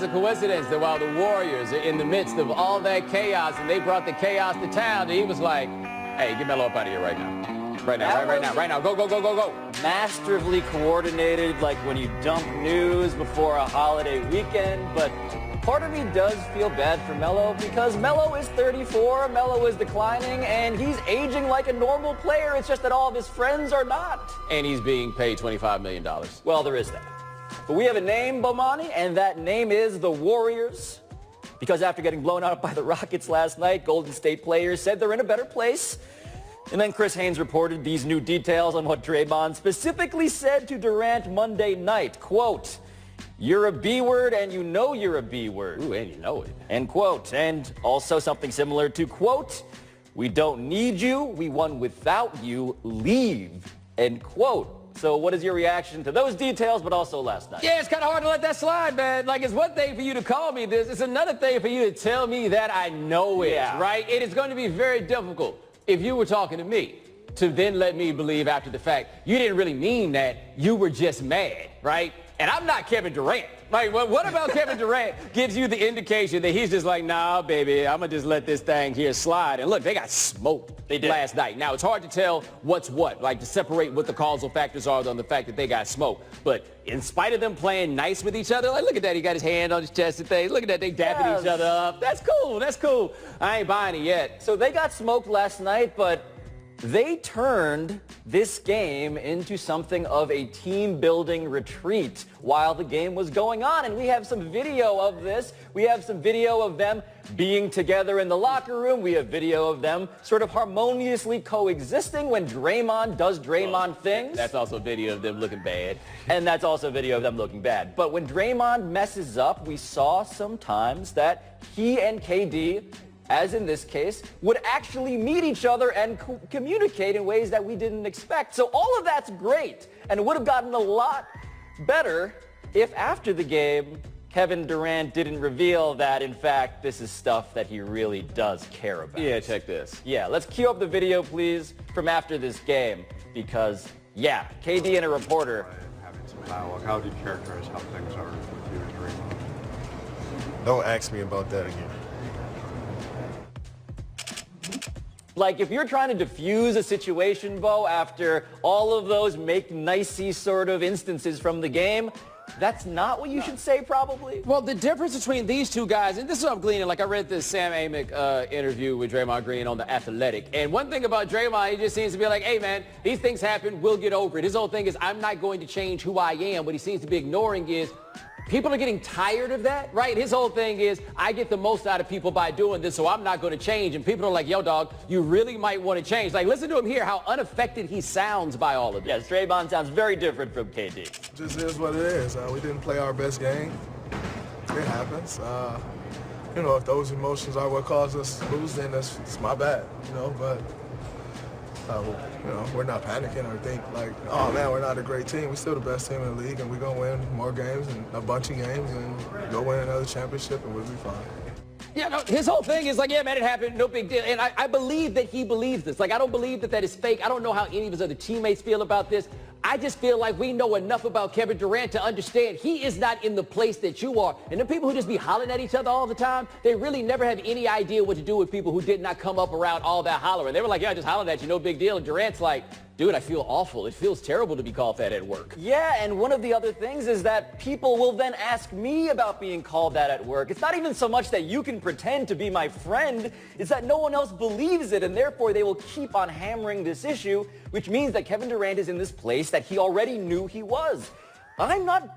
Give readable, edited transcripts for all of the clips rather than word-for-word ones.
It's a coincidence that while the Warriors are in the midst of all that chaos and they brought the chaos to town, he was like, hey, get Melo up out of here right now. Right now. Go. Masterfully coordinated, like when you dump news before a holiday weekend. But part of me does feel bad for Melo because Melo is 34, Melo is declining, and he's aging like a normal player. It's just that all of his friends are not. And he's being paid $25 million. Well, there is that. But we have a name, Bomani, and that name is the Warriors. Because after getting blown out by the Rockets last night, Golden State players said they're in a better place. And then Chris Haynes reported these new details on what Draymond specifically said to Durant Monday night. Quote, "You're a B-word and you know you're a B-word." Ooh, and you know it. End quote. And also something similar to, quote, "We don't need you. We won without you. Leave." End quote. So what is your reaction to those details, but also last night? Yeah, it's kind of hard to let that slide, man. Like, it's one thing for you to call me this. It's another thing for you to tell me that I know it, right? It is going to be very difficult if you were talking to me to then let me believe after the fact you didn't really mean that, you were just mad, right? And I'm not Kevin Durant. Like, what about Kevin Durant gives you the indication that he's just like, nah, baby, I'm going to just let this thing here slide. And look, they got smoked last night. Now, it's hard to tell what's what, like to separate what the causal factors are on the fact that they got smoked. But in spite of them playing nice with each other, like, look at that. He got his hand on his chest and things. Look at that. They dapping each other up. That's cool. I ain't buying it yet. So they got smoked last night, but they turned this game into something of a team-building retreat while the game was going on. And we have some video of this. We have some video of them being together in the locker room. We have video of them sort of harmoniously coexisting when Draymond does Draymond things. That's also a video of them looking bad. And that's also a video of them looking bad. But when Draymond messes up, we saw sometimes that he and KD, as in this case, would actually meet each other and communicate in ways that we didn't expect. So all of that's great, and it would have gotten a lot better if after the game, Kevin Durant didn't reveal that, in fact, this is stuff that he really does care about. Yeah, check this. Yeah, let's cue up the video, please, from after this game, because, yeah, KD and a reporter. Having some dialogue, how do you characterize how things are with you and Draymond? Don't ask me about that again. Like, if you're trying to diffuse a situation, Bo, after all of those make-nicey sort of instances from the game, that's not what you should say, probably. Well, the difference between these two guys, and this is what I'm gleaning, like I read this Sam Amick interview with Draymond Green on The Athletic, and one thing about Draymond, he just seems to be like, hey, man, these things happen, we'll get over it. His whole thing is, I'm not going to change who I am. What he seems to be ignoring is, people are getting tired of that, right? His whole thing is, I get the most out of people by doing this, so I'm not going to change. And people are like, yo, dog, you really might want to change. Like, listen to him here, how unaffected he sounds by all of this. Yes, Draymond sounds very different from KD. Just is what it is. We didn't play our best game. It happens. You know, if those emotions are what caused us to lose, then it's my bad, you know, but you know, we're not panicking or think like, oh man, we're not a great team. We're still the best team in the league, and we're going to win more games and a bunch of games and go win another championship, and we'll be fine. Yeah, no, his whole thing is like, yeah, man, it happened, no big deal. And I believe that he believes this. Like, I don't believe that is fake. I don't know how any of his other teammates feel about this. I just feel like we know enough about Kevin Durant to understand he is not in the place that you are. And the people who just be hollering at each other all the time, they really never have any idea what to do with people who did not come up around all that hollering. They were like, yeah, just hollering at you, no big deal. And Durant's like, dude, I feel awful. It feels terrible to be called that at work. Yeah, and one of the other things is that people will then ask me about being called that at work. It's not even so much that you can pretend to be my friend. It's that no one else believes it, and therefore they will keep on hammering this issue, which means that Kevin Durant is in this place that he already knew he was. I'm not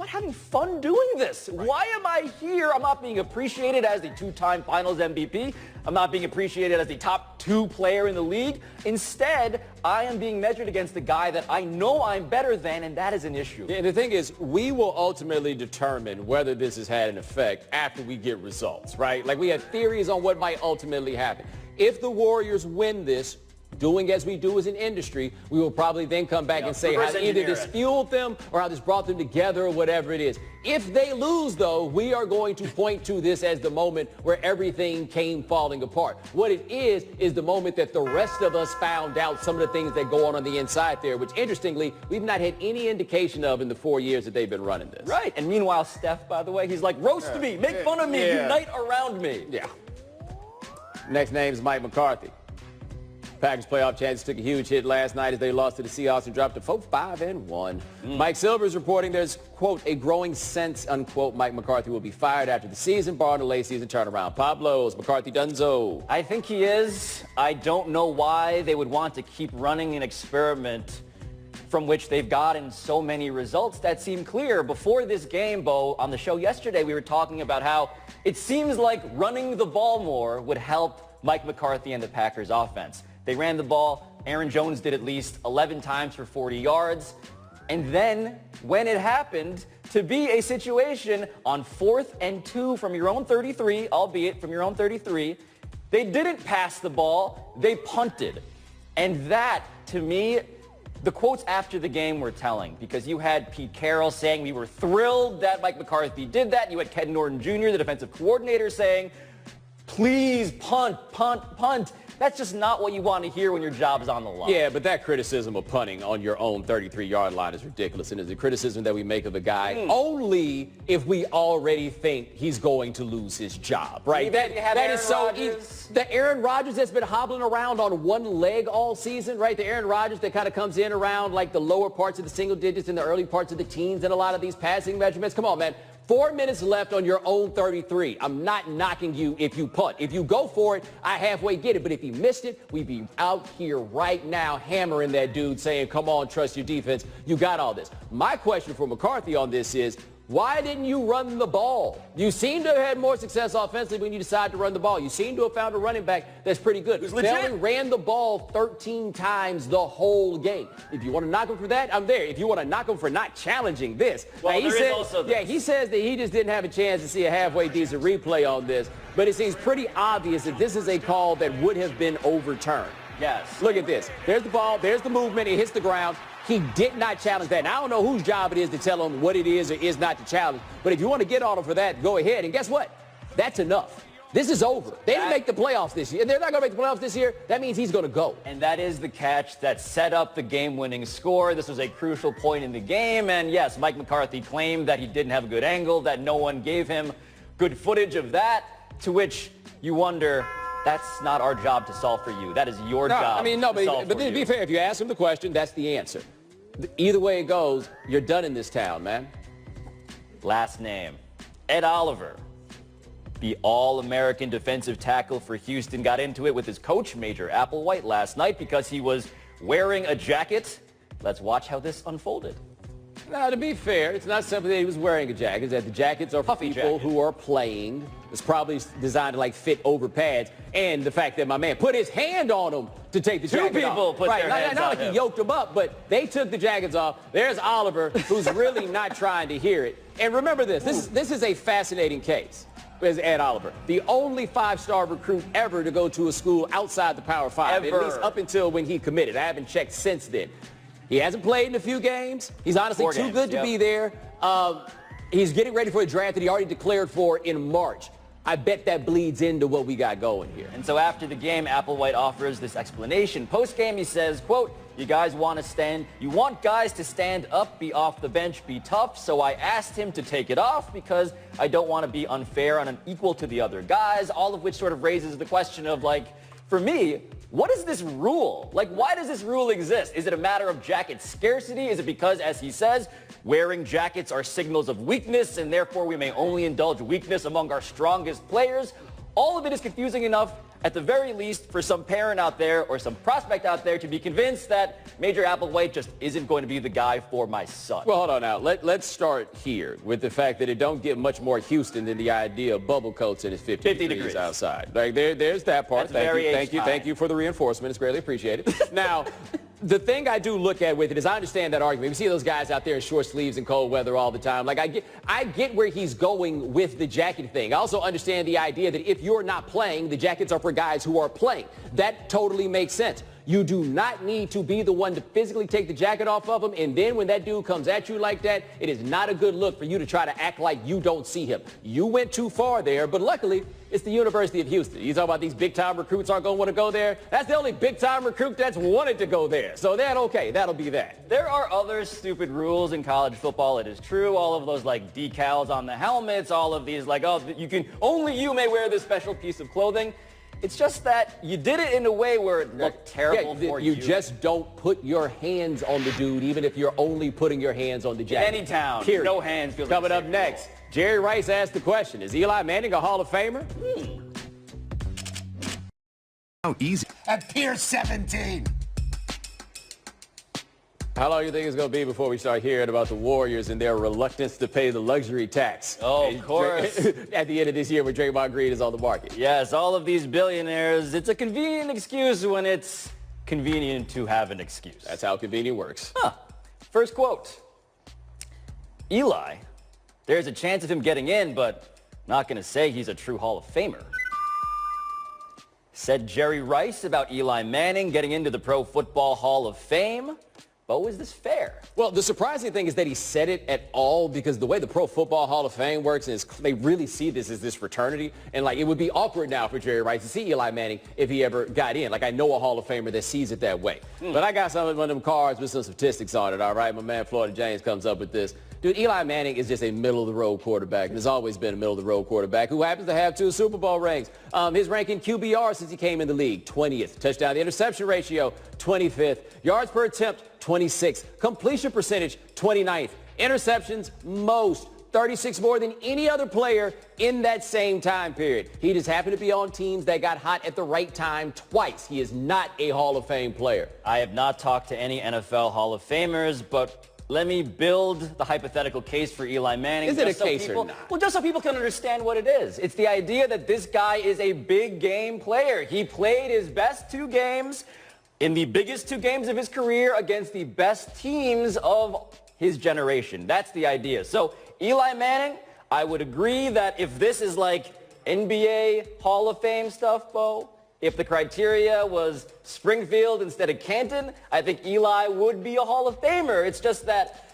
having fun doing this. Why am I here? I'm not being appreciated as the two-time Finals MVP. I'm not being appreciated as the top 2 player in the league. Instead, I am being measured against the guy that I know I'm better than, and that is an issue. And the thing is, we will ultimately determine whether this has had an effect after we get results, right? Like, we have theories on what might ultimately happen. If the Warriors win this, doing as we do as an industry, we will probably then come back and say how either this fueled them or how this brought them together or whatever it is. If they lose, though, we are going to point to this as the moment where everything came falling apart. What it is the moment that the rest of us found out some of the things that go on the inside there, which, interestingly, we've not had any indication of in the 4 years that they've been running this. Right. And meanwhile, Steph, by the way, he's like, roast me, make fun of me, unite around me. Yeah. Next name is Mike McCarthy. Packers playoff chances took a huge hit last night as they lost to the Seahawks and dropped to 5-1. Mike Silver is reporting there's, quote, a growing sense, unquote, Mike McCarthy will be fired after the season, barring a late season turnaround. Pablo's McCarthy Dunzo. I think he is. I don't know why they would want to keep running an experiment from which they've gotten so many results that seem clear. Before this game, Bo, on the show yesterday, we were talking about how it seems like running the ball more would help Mike McCarthy and the Packers offense. They ran the ball. Aaron Jones did at least 11 times for 40 yards. And then when it happened to be a situation on 4th and 2 from your own 33, albeit from your own 33, they didn't pass the ball. They punted. And that, to me, the quotes after the game were telling, because you had Pete Carroll saying we were thrilled that Mike McCarthy did that. You had Ken Norton Jr., the defensive coordinator, saying, please punt, punt, punt. That's just not what you want to hear when your job is on the line. Yeah, but that criticism of punting on your own 33-yard line is ridiculous. And it's a criticism that we make of a guy only if we already think he's going to lose his job, right? That is so easy. The Aaron Rodgers that's been hobbling around on one leg all season, right? The Aaron Rodgers that kind of comes in around like the lower parts of the single digits and the early parts of the teens and a lot of these passing measurements. Come on, man. 4 minutes left on your own 33. I'm not knocking you if you punt. If you go for it, I halfway get it. But if you missed it, we'd be out here right now hammering that dude saying, come on, trust your defense. You got all this. My question for McCarthy on this is, why didn't you run the ball? You seem to have had more success offensively when you decided to run the ball. You seem to have found a running back that's pretty good. Bellin ran the ball 13 times the whole game. If you want to knock him for that, I'm there. If you want to knock him for not challenging this. Well, he says that he just didn't have a chance to see a halfway decent replay on this. But it seems pretty obvious that this is a call that would have been overturned. Yes. Look at this. There's the ball. There's the movement. It hits the ground. He did not challenge that. Now, I don't know whose job it is to tell him what it is or is not to challenge. But if you want to get on him for that, go ahead. And guess what? That's enough. This is over. They didn't make the playoffs this year. They're not going to make the playoffs this year. That means he's going to go. And that is the catch that set up the game-winning score. This was a crucial point in the game. And yes, Mike McCarthy claimed that he didn't have a good angle, that no one gave him good footage of that, to which you wonder, that's not our job to solve for you. That is your job. I mean, no, but to be fair, if you ask him the question, that's the answer. Either way it goes, you're done in this town, man. Last name, Ed Oliver. The All-American defensive tackle for Houston got into it with his coach, Major Applewhite, last night because he was wearing a jacket. Let's watch how this unfolded. Now, to be fair, it's not simply that he was wearing a jacket. It's that the jackets are for people who are playing. It's probably designed to, like, fit over pads. And the fact that my man put his hand on him to take the jacket off. Two people put their hands on him. Not like he yoked them up, but they took the jackets off. There's Oliver, who's really not trying to hear it. And remember this. This is a fascinating case. Is Ed Oliver, the only five-star recruit ever to go to a school outside the Power Five, at least up until when he committed. I haven't checked since then. He hasn't played in a few games. He's honestly too good to be there. He's getting ready for a draft that he already declared for in March. I bet that bleeds into what we got going here. And so after the game, Applewhite offers this explanation. Post-game, he says, quote, you want guys to stand up, be off the bench, be tough. So I asked him to take it off because I don't want to be unfair and unequal to the other guys, all of which sort of raises the question of, like, for me, what is this rule? Like, why does this rule exist? Is it a matter of jacket scarcity? Is it because, as he says, wearing jackets are signals of weakness and therefore we may only indulge weakness among our strongest players? All of it is confusing enough, at the very least, for some parent out there or some prospect out there to be convinced that Major Applewhite just isn't going to be the guy for my son. Well, hold on now. Let's start here with the fact that it don't get much more Houston than the idea of bubble coats and it's 50 degrees outside. Like, there's that part. Thank you for the reinforcement. It's greatly appreciated. Now, the thing I do look at with it is I understand that argument. We see those guys out there in short sleeves in cold weather all the time. Like, I get where he's going with the jacket thing. I also understand the idea that if you're not playing, the jackets are for guys who are playing. That totally makes sense. You do not need to be the one to physically take the jacket off of him. And then when that dude comes at you like that, it is not a good look for you to try to act like you don't see him. You went too far there, but luckily, it's the University of Houston. You talk about these big-time recruits aren't going to want to go there. That's the only big-time recruit that's wanted to go there. So okay, that'll be that. There are other stupid rules in college football. It is true. All of those like decals on the helmets, all of these like, oh, only you may wear this special piece of clothing. It's just that you did it in a way where it looked terrible for you. You just don't put your hands on the dude, even if you're only putting your hands on the jacket. In any town, period. No hands. Coming up next, Jerry Rice asked the question, is Eli Manning a Hall of Famer? How easy. At Pier 17. How long do you think it's going to be before we start hearing about the Warriors and their reluctance to pay the luxury tax? Oh, of course. At the end of this year when Draymond Green is on the market. Yes, all of these billionaires, it's a convenient excuse when it's convenient to have an excuse. That's how convenient works. First quote. Eli, there's a chance of him getting in, but not going to say he's a true Hall of Famer. Said Jerry Rice about Eli Manning getting into the Pro Football Hall of Fame. Bo, is this fair? Well, the surprising thing is that he said it at all because the way the Pro Football Hall of Fame works is they really see this as this fraternity. And, like, it would be awkward now for Jerry Rice to see Eli Manning if he ever got in. Like, I know a Hall of Famer that sees it that way. But I got one of them cards with some statistics on it, all right? My man Florida James comes up with this. Dude, Eli Manning is just a middle-of-the-road quarterback, and has always been a middle-of-the-road quarterback who happens to have 2 Super Bowl rings. His ranking QBR since he came in the league, 20th. Touchdown to interception ratio, 25th. Yards per attempt, 26th. Completion percentage, 29th. Interceptions, most. 36 more than any other player in that same time period. He just happened to be on teams that got hot at the right time twice. He is not a Hall of Fame player. I have not talked to any NFL Hall of Famers, but let me build the hypothetical case for Eli Manning. Is it a case or not? Well, just so people can understand what it is. It's the idea that this guy is a big game player. He played his best 2 games in the biggest 2 games of his career against the best teams of his generation. That's the idea. So Eli Manning, I would agree that if this is like NBA Hall of Fame stuff, Bo, if the criteria was Springfield instead of Canton, I think Eli would be a Hall of Famer. It's just that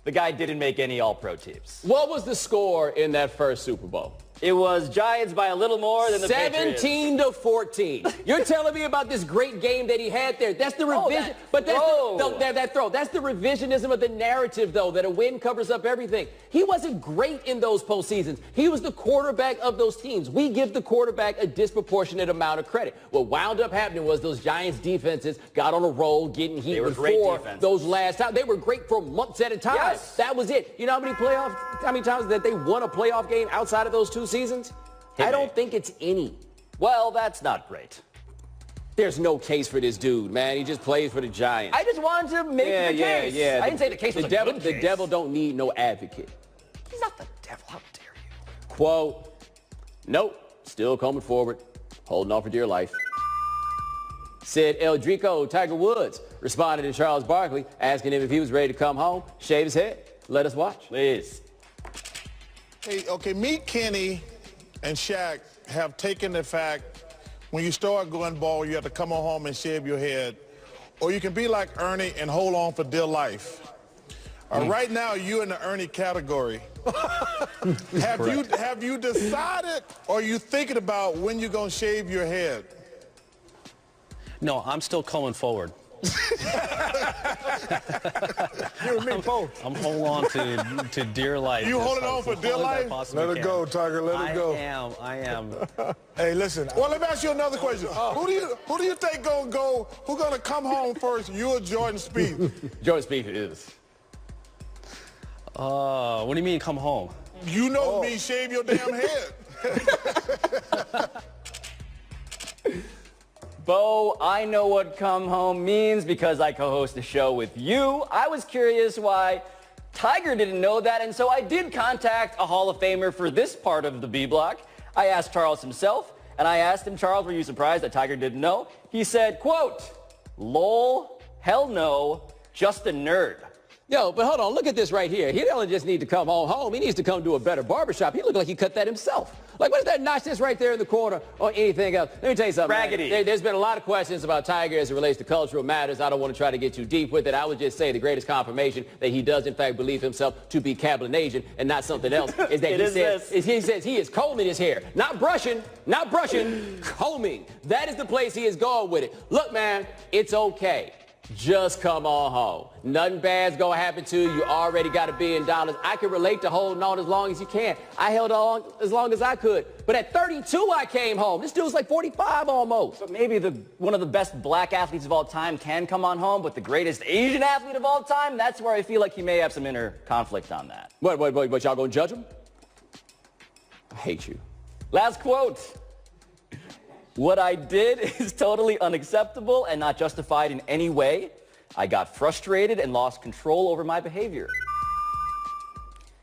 the guy didn't make any All-Pro teams. What was the score in that first Super Bowl? It was Giants by a little more than the Patriots. 17-14. You're telling me about this great game that he had there. That's the revision. That throw. That's the revisionism of the narrative, though, that a win covers up everything. He wasn't great in those postseasons. He was the quarterback of those teams. We give the quarterback a disproportionate amount of credit. What wound up happening was those Giants defenses got on a roll, getting heat before those last times. They were great for months at a time. Yes. That was it. You know how many times that they won a playoff game outside of those 2 seasons? I don't think it's any. Well, that's not great. There's no case for this dude, man. He just plays for the Giants. I just wanted to make the case. I didn't say the case was a good case. The devil don't need no advocate. He's not the devil. How dare you? Quote, nope, still coming forward, holding on for dear life. Said El Drico Tiger Woods responded to Charles Barkley, asking him if he was ready to come home, shave his head. Let us watch. Please. Hey, okay, me, Kenny, and Shaq have taken the fact when you start going bald, you have to come on home and shave your head. Or you can be like Ernie and hold on for dear life. Right now, you're in the Ernie category. Have you decided, or are you thinking about when you're going to shave your head? No, I'm still going forward. You and me both. I'm holding on to dear life. You holding on for dear life? Let it go, Tiger. Let it go. I am. Hey, listen. Well, let me ask you another question. Who do you think who's gonna come home first? You or Jordan Spieth? Jordan Spieth is. What do you mean come home? You know me, shave your damn head. Bo, I know what come home means because I co-host a show with you. I was curious why Tiger didn't know that, and so I did contact a Hall of Famer for this part of the B block. I asked Charles himself, and I asked him, Charles, were you surprised that Tiger didn't know? He said, quote, lol, hell no, just a nerd. Yo, but hold on, look at this right here. He doesn't just need to come home. He needs to come to a better barbershop. He looked like he cut that himself. Like, what is that notch that's right there in the corner or anything else? Let me tell you something. Raggedy. There's been a lot of questions about Tiger as it relates to cultural matters. I don't want to try to get too deep with it. I would just say the greatest confirmation that he does, in fact, believe himself to be Cablinasian and not something else is that he says he is combing his hair. Not brushing, combing. That is the place he is going with it. Look, man, it's okay. Just come on home. Nothing bad's gonna happen to you. You already got $1 billion. I can relate to holding on as long as you can. I held on as long as I could. But at 32, I came home. This dude's like 45 almost. But maybe one of the best black athletes of all time can come on home, but the greatest Asian athlete of all time, that's where I feel like he may have some inner conflict on that. What, y'all gonna judge him? I hate you. Last quote. What I did is totally unacceptable and not justified in any way. I got frustrated and lost control over my behavior.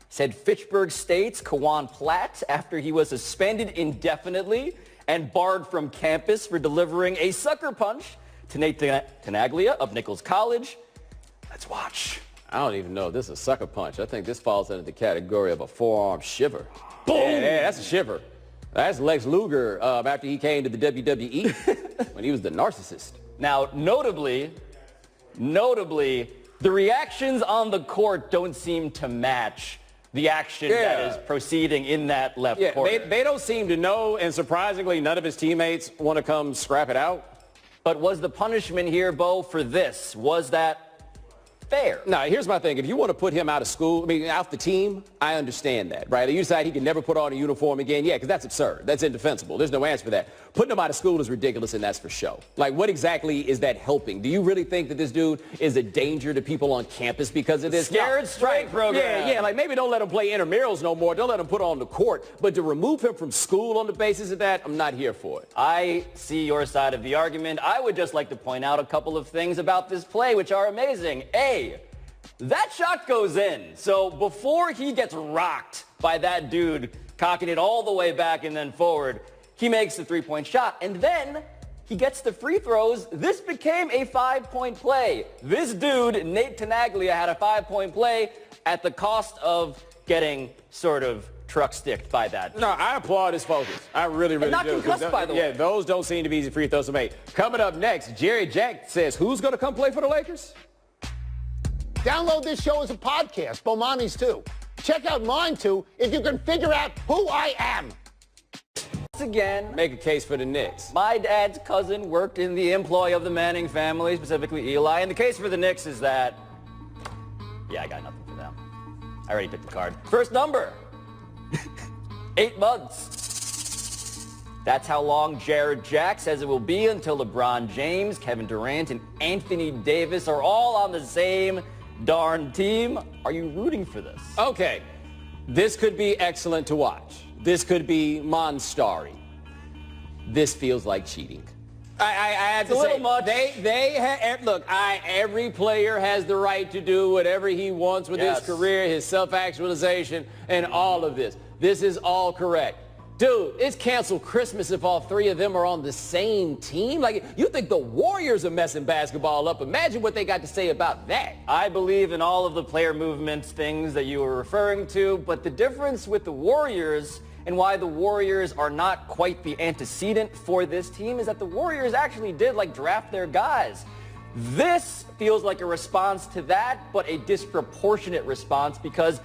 Said Fitchburg State's Kawan Platt after he was suspended indefinitely and barred from campus for delivering a sucker punch to Nate Tenaglia of Nichols College. Let's watch. I don't even know if this is a sucker punch. I think this falls under the category of a forearm shiver. Boom! Yeah, that's a shiver. That's Lex Luger after he came to the WWE when he was the narcissist. Now, notably, the reactions on the court don't seem to match the action that is proceeding in that left corner. They don't seem to know, and surprisingly, none of his teammates want to come scrap it out. But was the punishment here, Bo, for this, was that fair? Now, here's my thing. If you want to put him out of school, out the team, I understand that, right? You decide he can never put on a uniform again. Yeah, because that's absurd. That's indefensible. There's no answer for that. Putting him out of school is ridiculous, and that's for show. Like, what exactly is that helping? Do you really think that this dude is a danger to people on campus because of this? Scared straight program. Yeah, like maybe don't let him play intramurals no more. Don't let him put on the court. But to remove him from school on the basis of that, I'm not here for it. I see your side of the argument. I would just like to point out a couple of things about this play, which are amazing. A, that shot goes in. So before he gets rocked by that dude cocking it all the way back and then forward, he makes the three-point shot. And then he gets the free throws. This became a 5-point play. This dude, Nate Tenaglia, had a 5-point play at the cost of getting sort of truck-sticked by that. No, I applaud his focus. I really do. Not concussed, by the way. Yeah, those don't seem to be easy free throws to make. Coming up next, Jerry Jack says, who's going to come play for the Lakers? Download this show as a podcast, Bomani's too. Check out mine too if you can figure out who I am. Once again, make a case for the Knicks. My dad's cousin worked in the employ of the Manning family, specifically Eli, and the case for the Knicks is that, yeah, I got nothing for them. I already picked the card. First number, 8 months. That's how long Jared Jack says it will be until LeBron James, Kevin Durant, and Anthony Davis are all on the same darn team. Are you rooting for this? Okay, this could be excellent to watch. This could be monster-y. This feels like cheating. I have to say, a little much. Look, every player has the right to do whatever he wants with his career, his self-actualization, and all of this. This is all correct. Dude, it's canceled Christmas if all 3 of them are on the same team. Like, you think the Warriors are messing basketball up. Imagine what they got to say about that. I believe in all of the player movements things that you were referring to, but the difference with the Warriors and why the Warriors are not quite the antecedent for this team is that the Warriors actually did, draft their guys. This feels like a response to that, but a disproportionate response because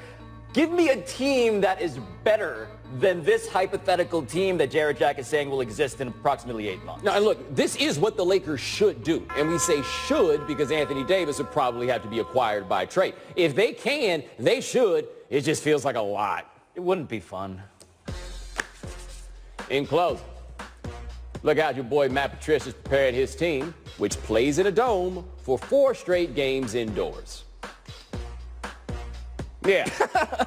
give me a team that is better than this hypothetical team that Jared Jack is saying will exist in approximately 8 months. Now, and look, this is what the Lakers should do. And we say should because Anthony Davis would probably have to be acquired by trade. If they can, they should. It just feels like a lot. It wouldn't be fun. In closing, look out, your boy Matt Patricia's prepared his team, which plays in a dome, for 4 straight games indoors. Yeah,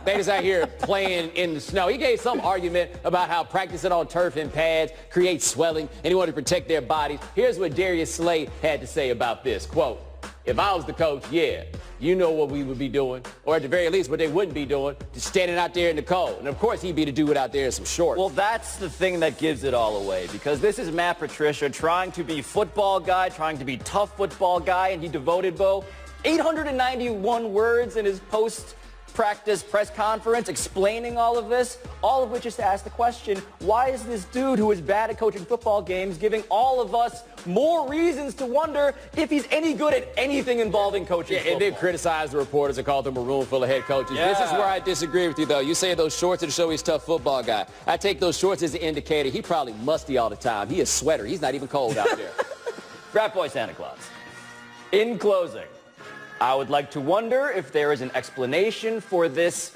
they just out here playing in the snow. He gave some argument about how practicing on turf and pads creates swelling, and he wanted to protect their bodies. Here's what Darius Slay had to say about this. Quote, if I was the coach, yeah, you know what we would be doing, or at the very least what they wouldn't be doing, just standing out there in the cold. And of course he'd be to do it out there in some shorts. Well, that's the thing that gives it all away, because this is Matt Patricia trying to be football guy, trying to be tough football guy, and he devoted, Bo, 891 words in his post-practice press conference explaining all of this, all of which is to ask the question, why is this dude who is bad at coaching football games giving all of us more reasons to wonder if he's any good at anything involving coaching football? And then criticize the reporters and call them a room full of head coaches. Yeah. This is where I disagree with you, though. You say those shorts to show he's a tough football guy. I take those shorts as an indicator. He probably musty all the time. He is sweater. He's not even cold out there. Frat Boy Santa Claus. In closing, I would like to wonder if there is an explanation for this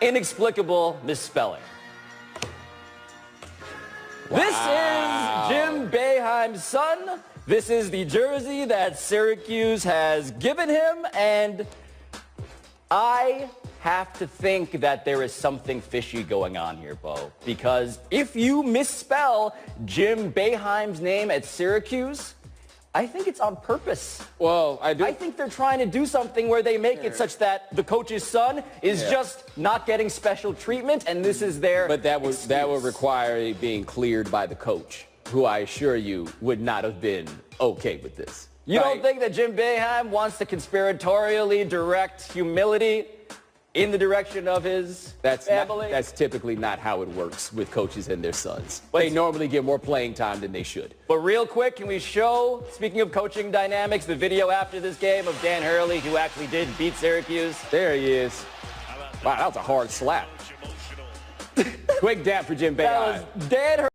inexplicable misspelling. Wow. This is Jim Boeheim's son. This is the jersey that Syracuse has given him, and I have to think that there is something fishy going on here, Bo, because if you misspell Jim Boeheim's name at Syracuse, I think it's on purpose. Well, I think they're trying to do something where they make it such that the coach's son is just not getting special treatment, and this is their But that would excuse. require it being cleared by the coach, who I assure you would not have been okay with this. You don't think that Jim Boeheim wants to conspiratorially direct humility in the direction of his family? That's typically not how it works with coaches and their sons. They normally get more playing time than they should. But real quick, can we show, speaking of coaching dynamics, the video after this game of Dan Hurley, who actually did beat Syracuse? There he is. Wow, that was a hard slap. Quick dap for Jim Boeheim. That was Dan Hurley.